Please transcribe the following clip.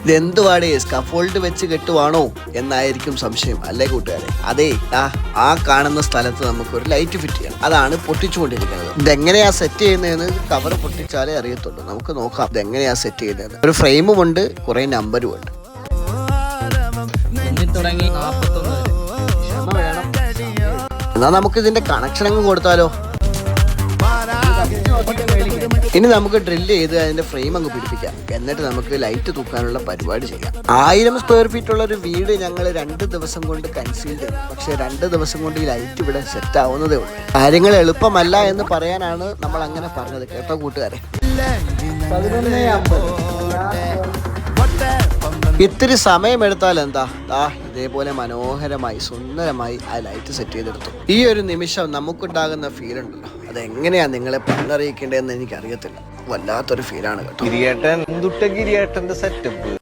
ഇതെന്തുവാടേ scaffold വെച്ച് കെട്ടുവാണോ എന്നായിരിക്കും സംശയം, അല്ലേ കൂട്ടുകാരെ? അതെ, ആ കാണുന്ന സ്ഥലത്ത് നമുക്കൊരു ലൈറ്റ് ഫിറ്റ് ചെയ്യണം. അതാണ് പൊട്ടിച്ചുകൊണ്ടിരിക്കുന്നത്. ഇതെങ്ങനെയാ സെറ്റ് ചെയ്യുന്നതെന്ന് കവർ പൊട്ടിച്ചാലേ അറിയത്തുള്ളൂ. നമുക്ക് നോക്കാം ഇതെങ്ങനെയാ സെറ്റ് ചെയ്യുന്നത്. ഒരു ഫ്രെയിമും ഉണ്ട്, കുറെ നമ്പരും ഉണ്ട്. എന്നാ നമുക്ക് ഇതിന്റെ കണക്ഷൻ അങ്ങ് കൊടുത്താലോ. ഇനി നമുക്ക് ഡ്രില്ല് ചെയ്ത് അതിന്റെ ഫ്രെയിം അങ്ങ് പിടിപ്പിക്കാം. എന്നിട്ട് നമുക്ക് ലൈറ്റ് തൂക്കാനുള്ള പരിപാടി ചെയ്യാം. 1000 സ്ക്വയർ ഫീറ്റ് ഉള്ള ഒരു വീട് ഞങ്ങൾ 2 ദിവസം കൊണ്ട് കൺസീൽ ചെയ്തു. പക്ഷെ 2 ദിവസം കൊണ്ട് ഈ ലൈറ്റ് ഇവിടെ സെറ്റ് ആവുന്നതേ ഉള്ളൂ. കാര്യങ്ങൾ എളുപ്പമല്ല എന്ന് പറയാനാണ് നമ്മൾ അങ്ങനെ പറഞ്ഞത്, കേട്ടോ കൂട്ടുകാരെ. ഇത്തിരി സമയമെടുത്താൽ എന്താ, ഇതേപോലെ മനോഹരമായി സുന്ദരമായി ആ ലൈറ്റ് സെറ്റ് ചെയ്തെടുത്തു. ഈ ഒരു നിമിഷം നമുക്കുണ്ടാകുന്ന ഫീൽ ഉണ്ടല്ലോ, അതെങ്ങനെയാ നിങ്ങളെ പറഞ്ഞറിയിക്കേണ്ടതെന്ന് എനിക്കറിയത്തില്ല. വല്ലാത്തൊരു ഫീലാണ് കേട്ടോ. ഗിരിയേട്ടൻ സെറ്റപ്പ്.